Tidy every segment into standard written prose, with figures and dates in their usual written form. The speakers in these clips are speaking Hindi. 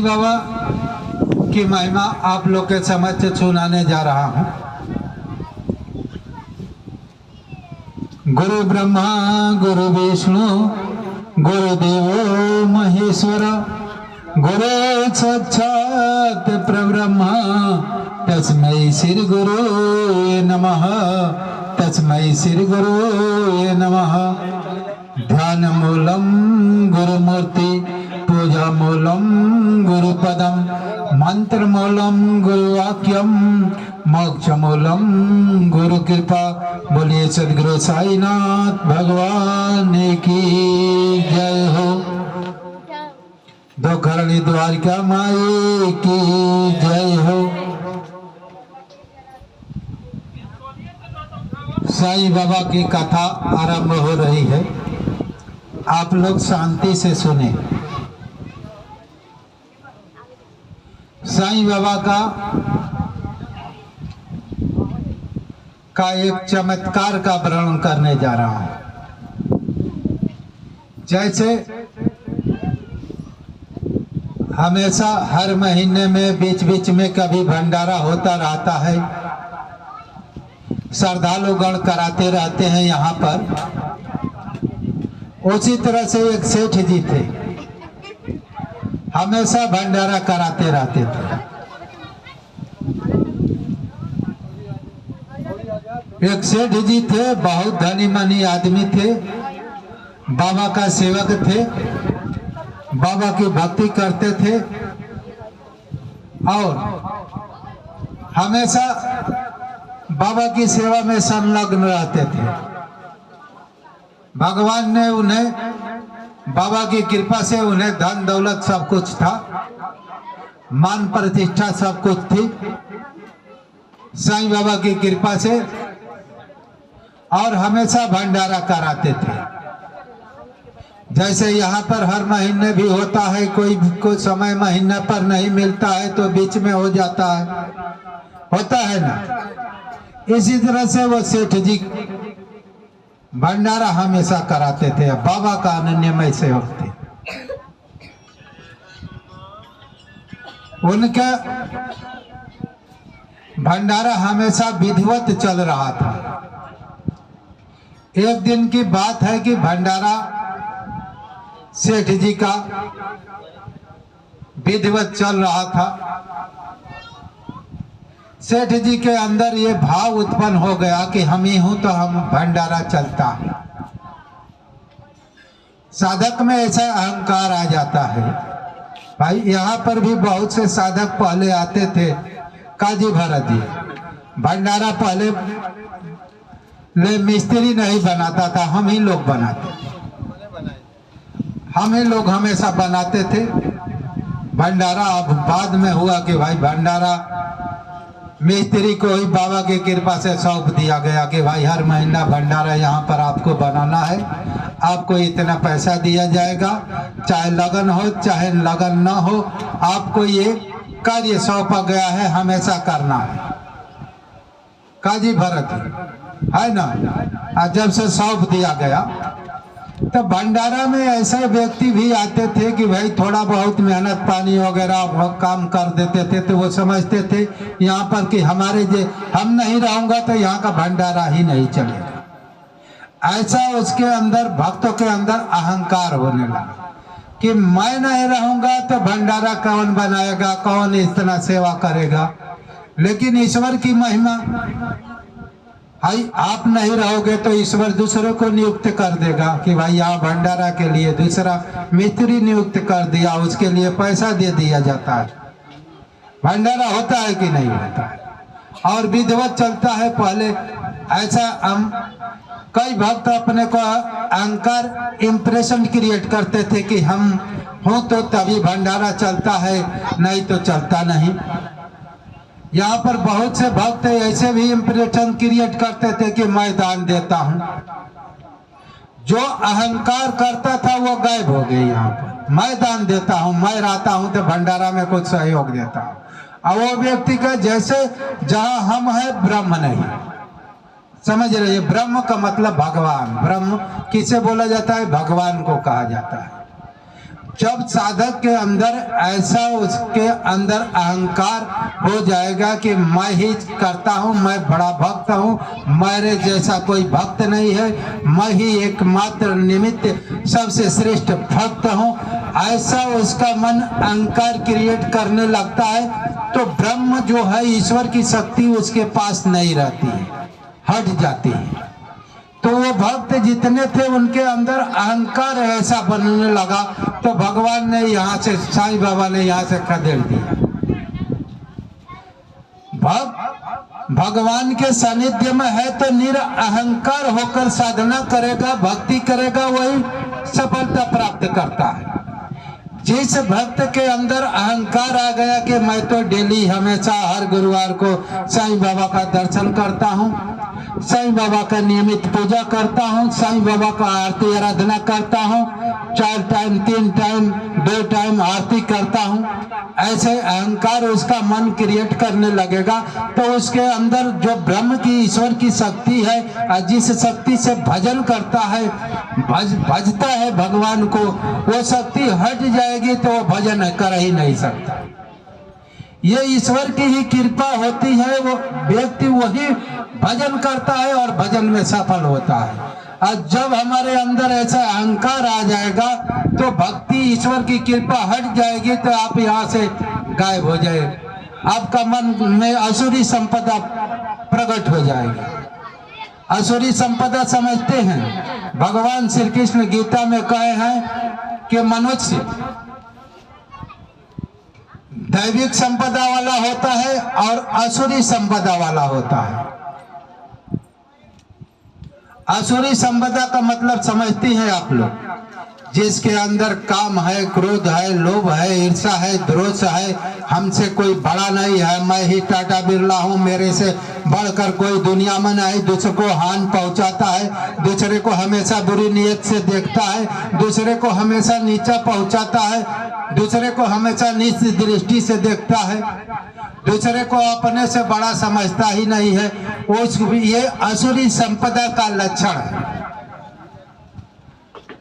साईं बाबा की महिमा आप लोग के समक्ष सुनाने जा रहा हूँ। गुरु ब्रह्मा गुरु विष्णु गुरुदेव महेश्वर गुरु साक्षात परब्रह्म तस्मै श्री गुरुवे नमः। तस्मै श्री गुरुवे नमः। ध्यान मूलम गुरुमूर्ति पूजा मूलम गुरुपदम मंत्र मूलम गुरुवाक्यम मोक्ष मूलम गुरु कृपा। बोलिए सदगुरु साईनाथ भगवान की जय हो। दो करणी द्वारका माई की जय हो। साईं बाबा की कथा आरंभ हो रही है, आप लोग शांति से सुने। साईं बाबा का एक चमत्कार का वर्णन करने जा रहा हूं। जैसे हमेशा हर महीने में बीच बीच में कभी भंडारा होता रहता है, श्रद्धालु गण कराते रहते हैं यहाँ पर। उसी तरह से एक सेठ जी थे, हमेशा भंडारा कराते रहते थे। एक सेठ जी थे, बहुत धनी मनी आदमी थे, बाबा का सेवक थे, बाबा की भक्ति करते थे और हमेशा बाबा की सेवा में संलग्न रहते थे। भगवान ने उन्हें, बाबा की कृपा से उन्हें धन दौलत सब कुछ था, मान प्रतिष्ठा सब कुछ थी साईं बाबा की कृपा से, और हमेशा भंडारा कराते थे। जैसे यहाँ पर हर महीने भी होता है, कोई समय महीना पर नहीं मिलता है तो बीच में हो जाता है, होता है ना। इसी तरह से वो सेठ जी भंडारा हमेशा कराते थे, बाबा का अनन्यमय सेवक थे। उनका भंडारा हमेशा विधिवत चल रहा था। एक दिन की बात है कि भंडारा सेठ जी का विधिवत चल रहा था। सेठ जी के अंदर ये भाव उत्पन्न हो गया कि हम ही हूं तो हम भंडारा चलता है। साधक में ऐसा अहंकार आ जाता है। भाई यहाँ पर भी बहुत से साधक पहले आते थे, काजी भरत जी भंडारा पहले ले मिस्त्री नहीं बनाता था, हम ही लोग बनाते थे। हम ही लोग हमेशा बनाते थे भंडारा। अब बाद में हुआ कि भाई भंडारा मिस्त्री को ही बाबा की कृपा से सौंप दिया गया कि भाई हर महीना भंडारा यहाँ पर आपको बनाना है, आपको इतना पैसा दिया जाएगा, चाहे लगन हो चाहे लगन न हो, आपको ये कार्य सौंपा गया है, हमेशा करना है। काजी भरत है ना। जब से सौंप दिया गया तो भंडारा में ऐसे व्यक्ति भी आते थे कि भाई थोड़ा बहुत मेहनत पानी वगैरह काम कर देते थे, तो वो समझते थे यहाँ पर कि हमारे जे हम नहीं रहूंगा तो यहाँ का भंडारा ही नहीं चलेगा। ऐसा उसके अंदर, भक्तों के अंदर अहंकार होने लगा कि मैं नहीं रहूंगा तो भंडारा कौन बनाएगा, कौन इतना सेवा करेगा। लेकिन ईश्वर की महिमा, भाई आप नहीं रहोगे तो ईश्वर दूसरे को नियुक्त कर देगा कि भाई यहाँ भंडारा के लिए दूसरा मिस्त्री नियुक्त कर दिया, उसके लिए पैसा दे दिया जाता है। भंडारा होता है कि नहीं होता है, और विधिवत चलता है। पहले ऐसा हम कई भक्त अपने को अहंकार इंप्रेशन क्रिएट करते थे कि हम हों तो तभी भंडारा चलता है, नहीं तो चलता नहीं। यहाँ पर बहुत से भक्त ऐसे भी इंप्रेशन क्रिएट करते थे कि मैं दान देता हूँ। जो अहंकार करता था वो गायब हो गए। यहाँ पर मैं दान देता हूँ, मैं रहता हूँ तो भंडारा में कुछ सहयोग देता हूँ। और वो व्यक्ति का जैसे जहाँ हम हैं ब्रह्म नहीं, समझ रहे। ब्रह्म का मतलब भगवान। ब्रह्म किसे बोला जाता है? भगवान को कहा जाता है। जब साधक के अंदर ऐसा उसके अंदर अहंकार हो जाएगा कि मैं ही करता हूँ, मैं बड़ा भक्त हूँ, मेरे जैसा कोई भक्त नहीं है, मैं ही एकमात्र निमित्त सबसे श्रेष्ठ भक्त हूँ, ऐसा उसका मन अहंकार क्रिएट करने लगता है, तो ब्रह्म जो है, ईश्वर की शक्ति उसके पास नहीं रहती है, हट जाती है। तो वो भक्त जितने थे उनके अंदर अहंकार ऐसा बनने लगा, तो भगवान ने यहाँ से, साईं बाबा ने यहाँ से खदेड़ दिया। भक्त भगवान के सानिध्य में है तो निरअहंकार होकर साधना करेगा, भक्ति करेगा, वही सफलता प्राप्त करता है। जिस भक्त के अंदर अहंकार आ गया कि मैं तो डेली हमेशा हर गुरुवार को साईं बाबा का दर्शन करता हूँ, साईं बाबा का नियमित पूजा करता हूँ, साईं बाबा का आरती आराधना करता हूँ, 4 टाइम 3 टाइम 2 टाइम आरती करता हूँ, ऐसे अहंकार उसका मन क्रिएट करने लगेगा, तो उसके अंदर जो ब्रह्म की, ईश्वर की शक्ति है, जिस शक्ति से भजन करता है, भजता है भगवान को, वो शक्ति हट जाएगी तो वो भजन कर ही नहीं सकता। ये ईश्वर की ही कृपा होती है, वो व्यक्ति वही भजन करता है और भजन में सफल होता है। और जब हमारे अंदर ऐसा अहंकार आ जाएगा तो भक्ति, ईश्वर की कृपा हट जाएगी, तो आप यहाँ से गायब हो जाए, आपका मन में असुरी संपदा प्रकट हो जाएगी। असुरी संपदा समझते हैं, भगवान श्री कृष्ण गीता में कहे हैं कि मनुष्य दैविक संपदा वाला होता है और असुरी संपदा वाला होता है। असुरी संपदा का मतलब समझती हैं आप लोग, जिसके अंदर काम है, क्रोध है, लोभ है, ईर्ष्या है, द्रोष है, हमसे कोई बड़ा नहीं है, मैं ही टाटा बिरला हूँ, मेरे से बढ़कर कोई दुनिया में नहीं, दूसरे को हानि पहुँचाता है, दूसरे को हमेशा बुरी नीयत से देखता है, दूसरे को हमेशा नीचा पहुँचाता है, दूसरे को हमेशा नीच दृष्टि से देखता है, दूसरे को अपने से बड़ा समझता ही नहीं है, ये असुरी संपदा का लक्षण है।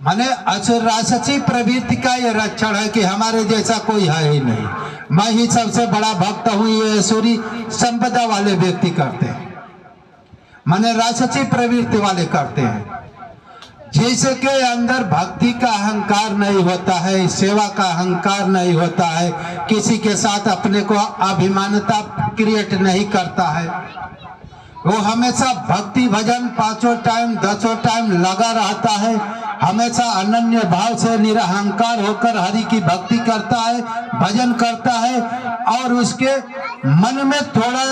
माने असुरासची प्रवृत्ति का ये लक्षण है कि हमारे जैसा कोई है ही नहीं, मैं ही सबसे बड़ा भक्त हूँ, ये असुरी संपदा वाले व्यक्ति करते हैं, माने रासची प्रवृत्ति वाले करते हैं। जिसके अंदर भक्ति का अहंकार नहीं होता है, सेवा का अहंकार नहीं होता है, किसी के साथ अपने को अभिमानता क्रिएट नहीं करता है, वो हमेशा भक्ति भजन 5 टाइम 10 टाइम लगा रहता है, हमेशा अनन्य भाव से निरअहंकार होकर हरि की भक्ति करता है, भजन करता है, और उसके मन में थोड़ा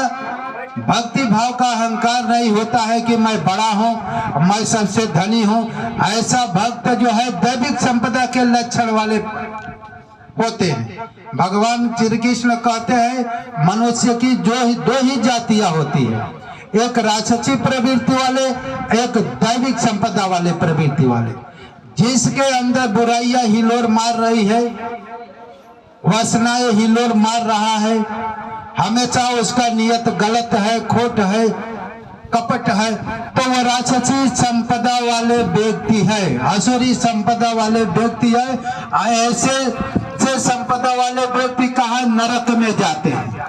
भक्ति भाव का अहंकार नहीं होता है कि मैं बड़ा हूँ, मैं सबसे धनी हूँ। ऐसा भक्त जो है दैविक संपदा के लक्षण वाले होते हैं। भगवान श्री कृष्ण कहते हैं मनुष्य की दो ही जातियां होती है, एक राक्षसी प्रवृत्ति वाले, एक दैविक संपदा वाले प्रवृत्ति वाले। जिसके अंदर बुराइयां हिलोर मार रही है, वासनाएं हिलोर मार रहा है, हमेशा उसका नियत गलत है, खोट है, कपट है, तो वह राक्षसी संपदा वाले व्यक्ति है, असुरी संपदा वाले व्यक्ति है। ऐसे संपदा वाले व्यक्ति कहाँ नरक में जाते हैं,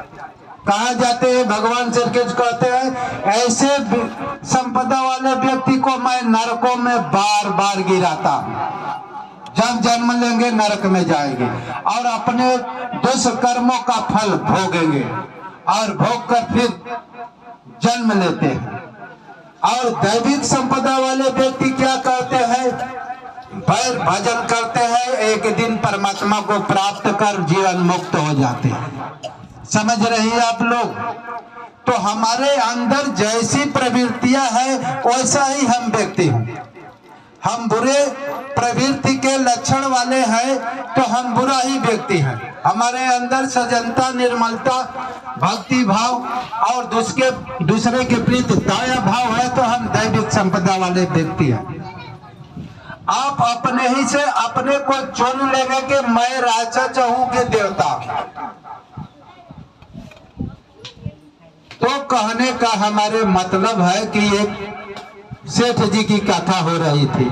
कहा जाते हैं, भगवान श्री कृष्ण कहते हैं ऐसे संपदा वाले व्यक्ति को मैं नरकों में बार बार गिराता, जब जन्म लेंगे नरक में जाएंगे और अपने दुष्कर्मों का फल भोगेंगे और भोग कर फिर जन्म लेते हैं। और दैविक संपदा वाले व्यक्ति क्या करते हैं, बैर भजन करते हैं, एक दिन परमात्मा को प्राप्त कर जीवन मुक्त हो जाते हैं। समझ रहे हैं आप लोग? तो हमारे अंदर जैसी प्रवृत्तियां है वैसा ही हम व्यक्ति हैं। हम बुरे प्रवृत्ति के लक्षण वाले हैं तो हम बुरा ही व्यक्ति हैं। हमारे अंदर सजनता, निर्मलता, भक्ति भाव और दूसरे के प्रति दया भाव है तो हम दैविक संपदा वाले व्यक्ति हैं। आप अपने ही से अपने को चुन लेंगे कि मैं राक्षस हूं कि देवता। तो कहने का हमारे मतलब है कि एक सेठ जी की कथा हो रही थी।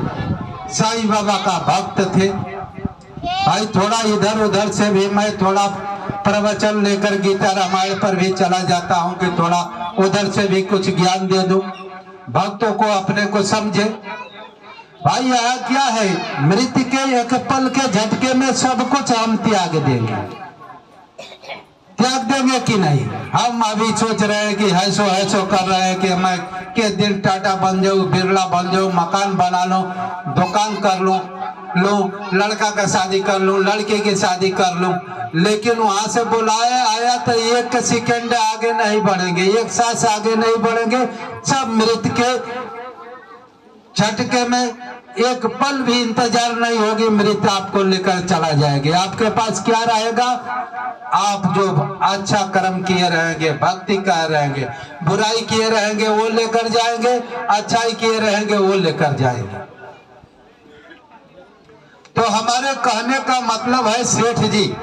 साईं बाबा का भक्त थे, भाई थोड़ा इधर उधर से भी मैं थोड़ा प्रवचन लेकर गीता रामायण पर भी चला जाता हूँ कि थोड़ा उधर से भी कुछ ज्ञान दे दूं, भक्तों को अपने को समझे। भाई यह क्या है, मृत्यु के एक पल के झटके में सब कुछ हम त्याग देंगे, त्याग देंगे कि नहीं। हम अभी सोच रहे हैं कि हैसो हैसो कर रहे हैं कि मैं के दिन टाटा बन जाऊं, बिरला बन जाऊं, मकान बना लूं, दुकान कर लूं, लड़का का शादी कर लूं, लड़के की शादी कर लूं, लेकिन वहां से बुलाया आया तो एक सेकंड आगे नहीं बढ़ेंगे, एक सांस आगे नहीं बढ़ेंगे। सब मृत्यु के झटके में एक पल भी इंतजार नहीं होगी, मृत्यु आपको लेकर चला जाएगी। आपके पास क्या रहेगा, आप जो अच्छा कर्म किए रहेंगे, भक्ति कर रहेंगे, बुराई किए रहेंगे वो लेकर जाएंगे, अच्छाई किए रहेंगे वो लेकर जाएंगे। तो हमारे कहने का मतलब है सेठ जी,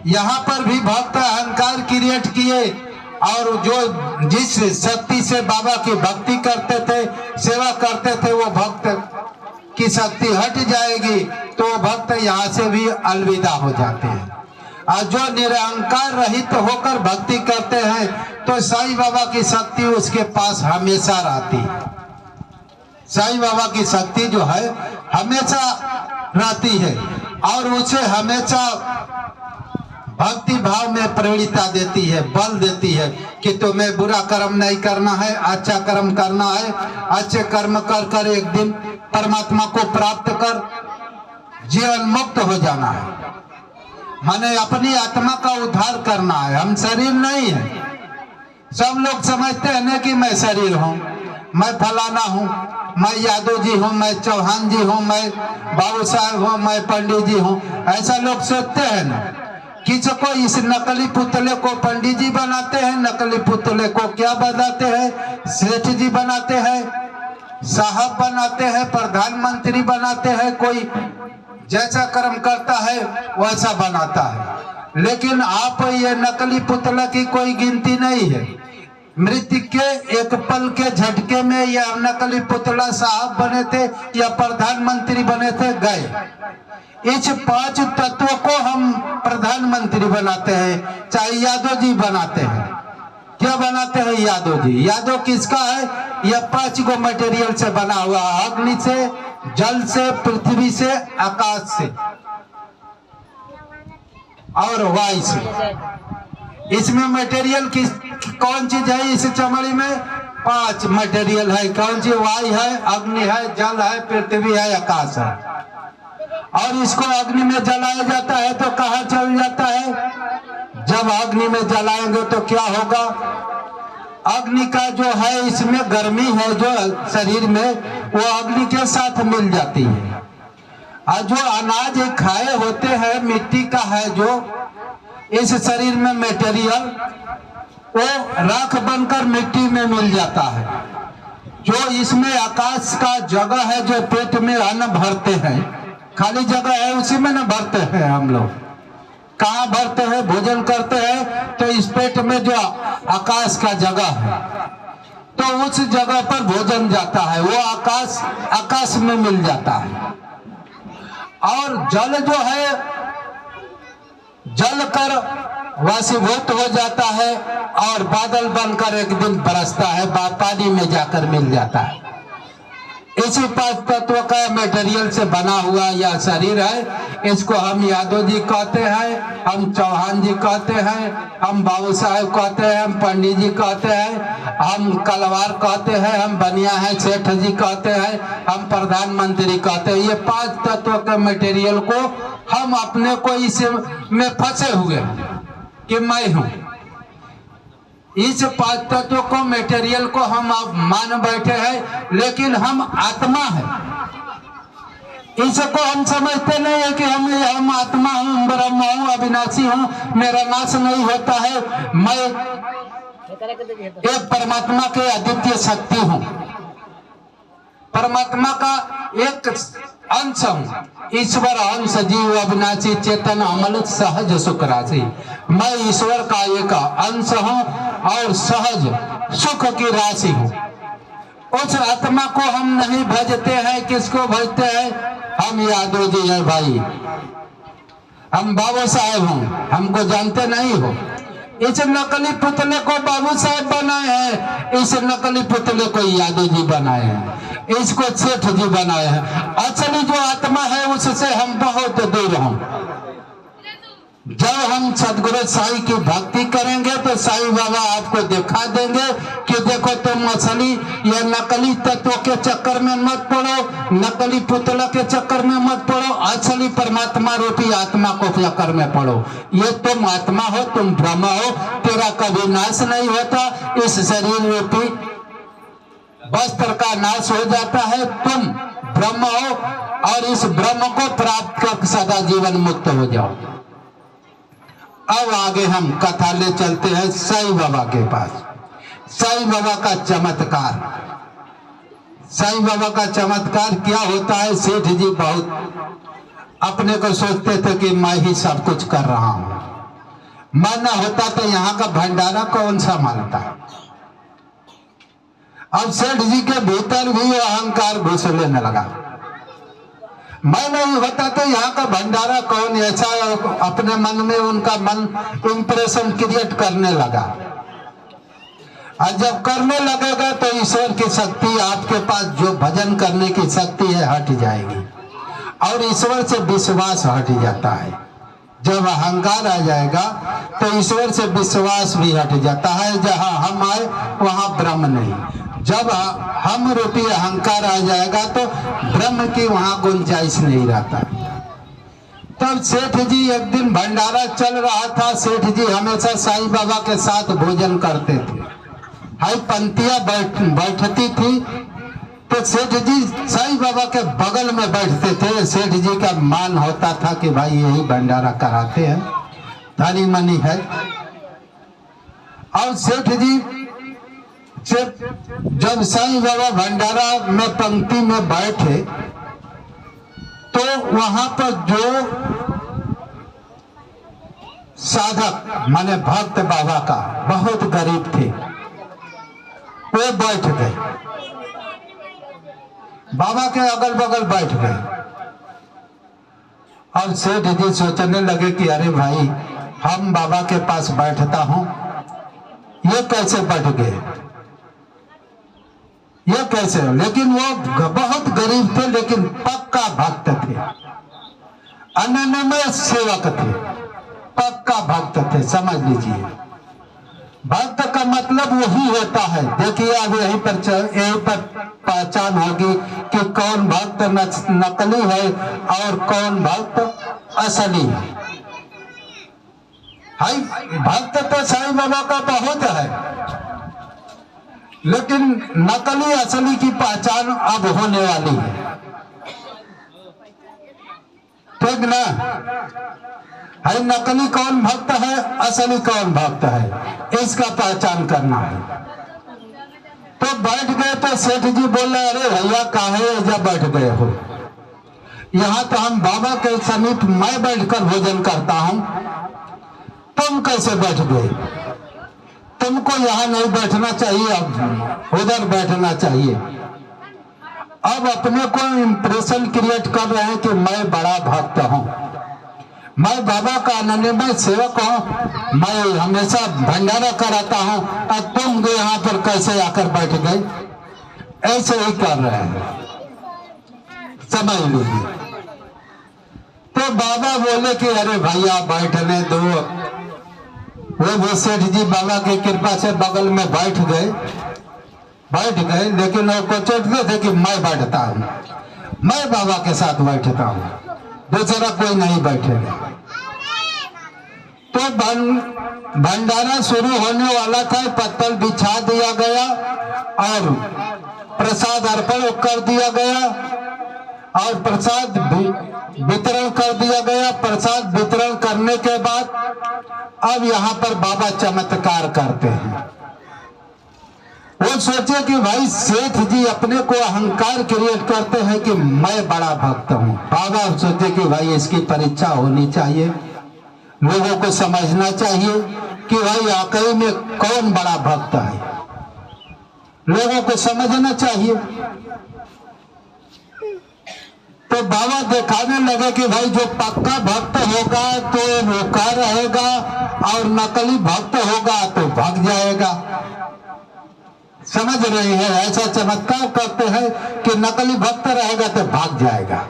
यहाँ पर भी भक्त अहंकार क्रिएट किए और जो जिस शक्ति से बाबा की भक्ति करते थे, सेवा करते थे, वो भक्त की शक्ति हट जाएगी तो भक्त यहाँ से भी अलविदा हो जाते हैं। और जो निरहंकार रहित होकर भक्ति करते हैं तो साईं बाबा की शक्ति उसके पास हमेशा रहती है। साईं बाबा की शक्ति जो है हमेशा रहती है और उसे हमेशा भक्ति भाव में प्रेरणा देती है, बल देती है कि तुम्हें बुरा कर्म नहीं करना है, अच्छा कर्म करना है, अच्छे कर्म कर कर एक दिन परमात्मा को प्राप्त कर जीवन मुक्त हो जाना है। माने अपनी आत्मा का उद्धार करना है, हम शरीर नहीं है। सब लोग समझते हैं ना कि मैं शरीर हूँ, मैं फलाना हूँ, मैं यादव जी हूँ, मैं चौहान जी हूँ, मैं बाबू साहब हूँ, मैं पंडित जी हूँ। ऐसा लोग सोचते हैं ना। किसको इस नकली पुतले को पंडित जी बनाते हैं, नकली पुतले को क्या बनाते हैं, सेठ जी बनाते हैं, साहब बनाते हैं, प्रधानमंत्री बनाते हैं, कोई जैसा कर्म करता है वैसा बनाता है। लेकिन आप ये नकली पुतला की कोई गिनती नहीं है। मृत्यु के एक पल के झटके में या नकली पुतला साहब बने थे या प्रधानमंत्री बने थे, गए। इस 5 तत्वों को हम प्रधानमंत्री बनाते हैं, चाहे यादव जी बनाते हैं। क्या बनाते हैं यादव जी? यादव किसका है? यह 5 को मटेरियल से बना हुआ, अग्नि से, जल से, पृथ्वी से, आकाश से और वायु से। इसमें मटेरियल किस कौन चीज है? इस चमड़ी में 5 मटेरियल है। कौन सी? वायु है, अग्नि है, जल है, पृथ्वी है, आकाश है। और इसको अग्नि में जलाया जाता है तो कहाँ चल जाता है? जब अग्नि में जलाएंगे तो क्या होगा? अग्नि का जो है इसमें गर्मी है जो शरीर में, वो अग्नि के साथ मिल जाती है। और जो अनाज खाए होते हैं मिट्टी का है जो इस शरीर में मटेरियल, वो राख बनकर मिट्टी में मिल जाता है। जो इसमें आकाश का जगह है जो पेट में अन्न भरते हैं, खाली जगह है उसी में न भरते हैं हम लोग। कहाँ भरते हैं? भोजन करते हैं तो इस पेट में जो आकाश का जगह है तो उस जगह पर भोजन जाता है, वो आकाश में मिल जाता है। और जल जो है जल कर वाष्पीभूत हो जाता है और बादल बनकर एक दिन बरसता है, पानी में जाकर मिल जाता है। इसी 5 तत्व का मटेरियल से बना हुआ यह शरीर है। इसको हम यादव जी कहते हैं, हम चौहान जी कहते हैं, हम बाबू साहब कहते हैं, हम पंडित जी कहते हैं, हम कलवार कहते हैं, हम बनिया है, सेठ जी कहते हैं, हम प्रधानमंत्री कहते हैं। ये 5 तत्व के मटेरियल को हम अपने को इसमें फंसे हुए कि मैं हूँ। इस 5 तत्वों को मटेरियल को हम अब मान बैठे हैं, लेकिन हम आत्मा है। इसको हम समझते नहीं है कि हम आत्मा हूँ, ब्रह्म हूँ, अविनाशी हूँ, मेरा नाश नहीं होता है, मैं एक परमात्मा के अद्वितीय शक्ति हूँ, परमात्मा का एक अंश हूँ, ईश्वर अंश जीव अविनाशी चेतन अमल सहज सुख राशि। मैं ईश्वर का एक अंश हूँ और सहज सुख की राशि हूँ। उस आत्मा को हम नहीं भजते हैं। किसको भजते हैं? हम यादव जी हैं भाई, हम बाबू साहेब हूँ, हमको जानते नहीं हो। इस नकली पुतले को बाबू साहेब बनाए हैं, इस नकली पुतले को यादव जी बनाए हैं, इसको सेठ जी बनाए हैं। असली जो आत्मा है उससे हम बहुत दूर हैं। जब हम सदगुरु साईं की भक्ति करेंगे तो साईं बाबा आपको दिखा देंगे कि देखो तुम असली या नकली तत्वों के चक्कर में मत पड़ो, नकली पुतला के चक्कर में मत पड़ो, असली परमात्मा रूपी आत्मा को चक्कर में पड़ो। ये तुम आत्मा हो, तुम ब्रह्म हो, तेरा कभी नाश नहीं होता। इस शरीर रूपी वस्त्र का नाश हो जाता है, तुम ब्रह्म हो और इस ब्रह्म को प्राप्त कर सदा जीवन मुक्त हो जाओ। अब आगे हम कथा ले चलते हैं साईं बाबा के पास। साईं बाबा का चमत्कार, साईं बाबा का चमत्कार क्या होता है। सेठ जी बहुत अपने को सोचते थे कि मैं ही सब कुछ कर रहा हूं, मैं ना होता तो यहाँ का भंडारा कौन सा मानता। अब सेठ जी के भीतर भी अहंकार घुस लेने लगा, मैं नहीं होता तो यहाँ का भंडारा कौन, ऐसा अपने मन में उनका मन इंप्रेशन क्रिएट करने लगा। और जब करने लगेगा तो ईश्वर की शक्ति, आपके पास जो भजन करने की शक्ति है हट जाएगी और ईश्वर से विश्वास हट जाता है। जब अहंकार आ जाएगा तो ईश्वर से विश्वास भी हट जाता है। जहाँ हम आए वहाँ ब्रह्म नहीं। जब हम रूपी अहंकार आ जाएगा तो ब्रह्म की वहां गुंजाइश नहीं रहता। तब सेठ जी एक दिन भंडारा चल रहा था। सेठ जी हमेशा साईं बाबा के साथ भोजन करते थे, हाई पंक्तियां बैठती थी तो सेठ जी साईं बाबा के बगल में बैठते थे। सेठ जी का मान होता था कि भाई यही भंडारा कराते हैं, धनी मनी है। और सेठ जी जब साईं बाबा भंडारा में पंक्ति में बैठे तो वहां पर जो साधक माने भक्त बाबा का बहुत गरीब थे, वो बैठ गए, बाबा के अगल बगल बैठ गए। और सेठ जी सोचने लगे कि अरे भाई, हम बाबा के पास बैठता हूं, ये कैसे बैठ गए, ये कैसे। लेकिन वो बहुत गरीब थे, लेकिन पक्का भक्त थे, अनन्य सेवक थे, पक्का भक्त थे। समझ लीजिए, भक्त का मतलब वही होता है। देखिए अब यहीं पर पहचान होगी कि कौन भक्त नकली है और कौन भक्त असली है। हाय, भक्त तो साईं बाबा का बहुत है, लेकिन नकली असली की पहचान अब होने वाली है, ठीक ना। है नकली कौन भक्त है, असली कौन भक्त है, इसका पहचान करना है। तो बैठ गए तो सेठ जी बोले, अरे भैया काहे जब बैठ गए हो, यहाँ तो हम बाबा के समीप मैं बैठकर भोजन करता हूं, तुम कैसे बैठ गए, तुमको यहाँ नहीं बैठना चाहिए, अब उधर बैठना चाहिए। अब अपने को इंप्रेशन क्रिएट कर रहे हैं कि मैं बड़ा भक्त हूँ, मैं बाबा का अनन्य सेवक हूँ, मैं हमेशा भंडारा कराता हूँ, और तुम यहाँ पर कैसे आकर बैठ गए, ऐसे ही कर रहे हैं। समझ लीजिए। तो बाबा बोले कि अरे भैया बैठने दो। वो सेठ जी बाबा की कृपा से बगल में बैठ गए, लेकिन वो को चोटते थे कि मैं बैठता हूँ, मैं बाबा के साथ बैठता हूँ, दूसरा कोई नहीं बैठेगा। तो भंडारा शुरू होने वाला था, पत्तल बिछा दिया गया और प्रसाद अर्पण कर दिया गया और प्रसाद वितरण कर दिया गया। प्रसाद वितरण करने के बाद अब यहाँ पर बाबा चमत्कार करते हैं। वो सोचे कि भाई सेठ जी अपने को अहंकार क्रिएट करते हैं कि मैं बड़ा भक्त हूँ। बाबा सोचे कि भाई इसकी परीक्षा होनी चाहिए, लोगों को समझना चाहिए कि भाई वाकई में कौन बड़ा भक्त है, लोगों को समझना चाहिए। तो बाबा दिखाने लगे कि भाई जो पक्का भक्त होगा तो रोका रहेगा और नकली भक्त होगा तो भाग जाएगा। समझ रहे हैं? ऐसा चमत्कार करते हैं कि नकली भक्त रहेगा तो भाग जाएगा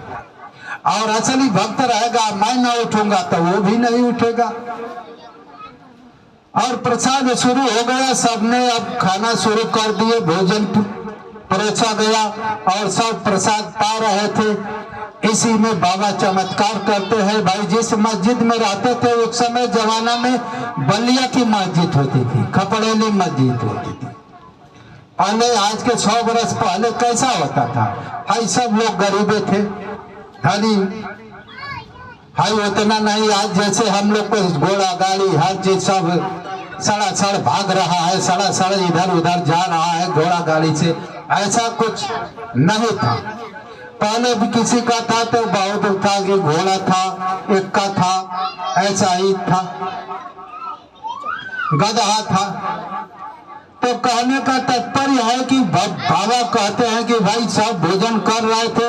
और असली भक्त रहेगा मैं ना उठूंगा तो वो भी नहीं उठेगा। और प्रसाद शुरू हो गया, सबने अब खाना शुरू कर दिए, भोजन परोसा गया और सब प्रसाद पा रहे थे। इसी में बाबा चमत्कार करते हैं। भाई जिस मस्जिद में रहते थे उस समय जमाना में बलिया की मस्जिद होती थी, खपड़ेली मस्जिद होती थी। पहले आज के 100 बरस पहले कैसा होता था? भाई सब लोग गरीबे थे, धनी भाई उतना नहीं। आज जैसे हम लोग को घोड़ा गाड़ी हर चीज सब सड़ासड़ भाग रहा है, सड़ासड़ इधर उधर जा रहा है घोड़ा गाड़ी से, ऐसा कुछ नहीं था। पहले भी किसी का था तो बहुत था कि घोड़ा था, इक्का था, ऐसा ही था, गधा था। तो कहने का तात्पर्य है कि बाबा कहते हैं कि भाई सब भोजन कर रहे थे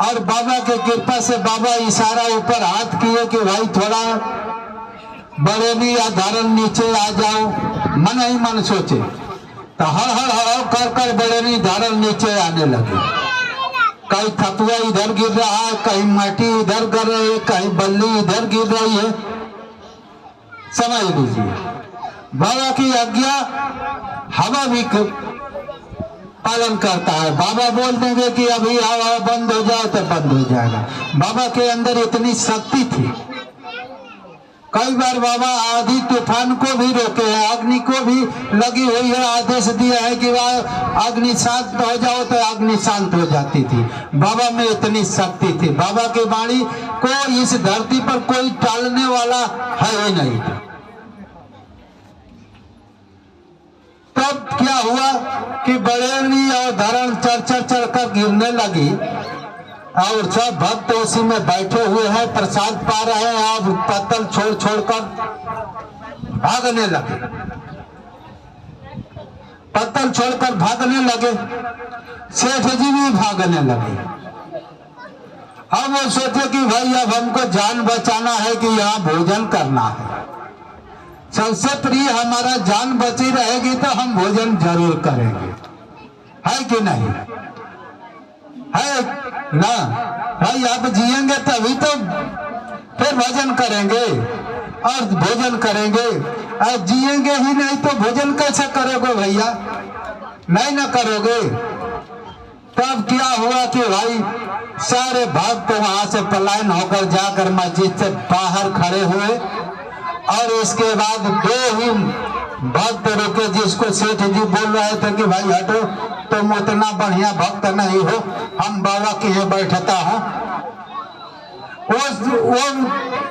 और बाबा की कृपा से बाबा इशारा ऊपर हाथ किए कि भाई थोड़ा बड़ेली या धरन नीचे आ जाओ। मन ही मन सोचे तो हड़ कर कर बड़ेली धरन नीचे आने लगे। कहीं थपुआ इधर गिर रहा है, कहीं माटी इधर गिर रही है, कहीं बल्ली इधर गिर रही है। समझ लीजिए बाबा की आज्ञा हवा भी पालन करता है। बाबा बोल देंगे कि अभी हवा बंद हो जाए तो बंद हो जाएगा। बाबा के अंदर इतनी शक्ति थी। कई बार बाबा आधी तूफान को भी रोके हैं, अग्नि को भी लगी हुई है, आदेश दिया है कि वह अग्नि शांत हो जाओ तो अग्नि शांत हो जाती थी। बाबा में इतनी शक्ति थी। बाबा की वाणी को इस धरती पर कोई टालने वाला है ही नहीं। तब क्या हुआ कि बड़ेली और धरण चढ़ कर गिरने लगी और सब भक्त उसी में बैठे हुए हैं, प्रसाद पा रहे हैं। अब पत्तल छोड़ कर भागने लगे, पत्तल छोड़कर भागने लगे। सेठ जी भी भागने लगे। अब वो सोचे कि भाई अब हमको जान बचाना है कि यहाँ भोजन करना है। सबसे प्रिय हमारा जान बची रहेगी तो हम भोजन जरूर करेंगे, है कि नहीं? है ना भाई? आप जिएंगे तभी तो फिर भोजन करेंगे और भोजन करेंगे। और जिएंगे ही नहीं तो भोजन कैसे करोगे भैया? नहीं ना करोगे। तब क्या हुआ कि भाई सारे भक्त वहां से पलायन होकर जाकर मस्जिद से बाहर खड़े हुए और इसके बाद दो ही भक्त रुके जिसको सेठ जी बोल रहे थे कि भाई हटो, तुम उतना बढ़िया भक्त नहीं हो, हम बाबा के यहाँ बैठता हूँ। वो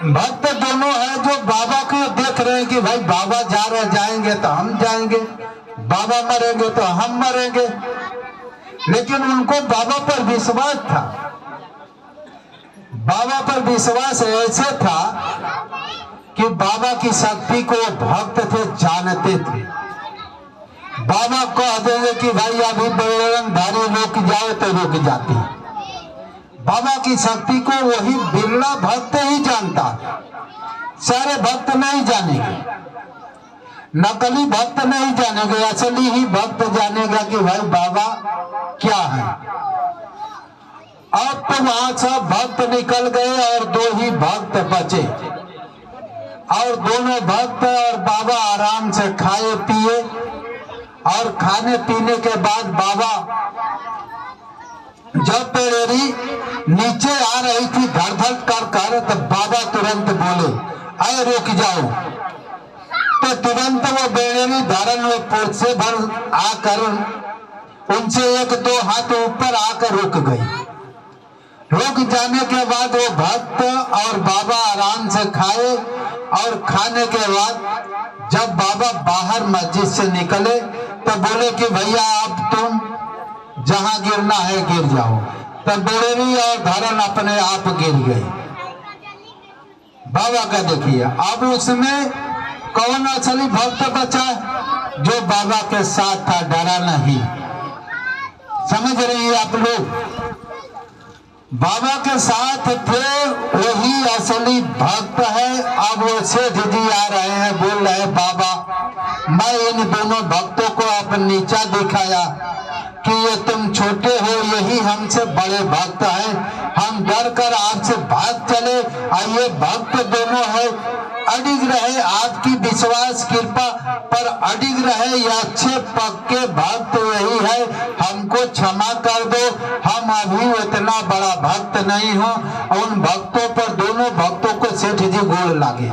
भक्त दोनों है जो बाबा को देख रहे हैं कि भाई बाबा जा रहे, जाएंगे तो हम जाएंगे, बाबा मरेंगे तो हम मरेंगे। लेकिन उनको बाबा पर विश्वास था। बाबा पर विश्वास ऐसे था कि बाबा की शक्ति को भक्त थे, जानते थे। बाबा कह देंगे कि भाई अभी बजरंगधारी रुक जाओ तो रुक जाती। बाबा की शक्ति को वही बिरला भक्त ही जानता, सारे भक्त नहीं जानेंगे, नकली भक्त नहीं जानेंगे, असली ही भक्त जानेगा कि भाई बाबा क्या है। अब तो वहां सब भक्त निकल गए और दो ही भक्त बचे और दोनों भक्त और बाबा आराम से खाए पिए और खाने पीने के बाद बाबा जब पेरेरी नीचे आ रही थी धड़ धड़ कर तो बाबा तुरंत बोले अरे रुक जाओ। तो तुरंत वो बेड़ेरी धारण में पोट से भर आकर उनसे एक दो हाथ ऊपर आकर रुक गई। रुक जाने के बाद वो भक्त और बाबा आराम से खाए और खाने के बाद जब बाबा बाहर मस्जिद से निकले तो बोले कि भैया अब तुम जहां गिरना है गिर जाओ। तब बेड़ेरी और धरण अपने आप गिर गई। बाबा का देखिए अब उसमें कौन असली भक्त बचा जो बाबा के साथ था, डरा नहीं। समझ रही है आप लोग? बाबा के साथ थे वही असली भक्त है। अब वो सेठ जी आ रहे हैं, बोल रहे बाबा मैं इन दोनों भक्तों को अब नीचा दिखाया कि ये तुम छोटे हो, यही हमसे बड़े भक्त हैं, हम डर कर आपसे भाग चले। और ये भक्त दोनों है अडिग रहे, आपकी विश्वास कृपा पर अडिग रहे, ये अच्छे पक्के भक्त यही है, हमको क्षमा कर दो, हम अभी इतना बड़ा भक्त नहीं हो। उन भक्तों पर दोनों भक्तों को सेठ जी गोड़ लागे,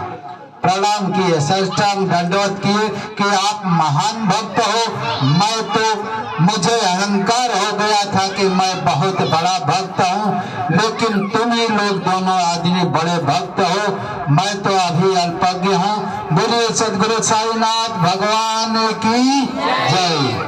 प्रणाम किए, साष्टांग दंडवत किए कि आप महान भक्त हो। मैं तो मुझे अहंकार हो गया था कि मैं बहुत बड़ा भक्त हूँ, लेकिन तुम ही लोग दोनों आदमी बड़े भक्त हो, मैं तो अभी अल्पज्ञ हूँ। बोलिए सदगुरु साईनाथ भगवान की जय।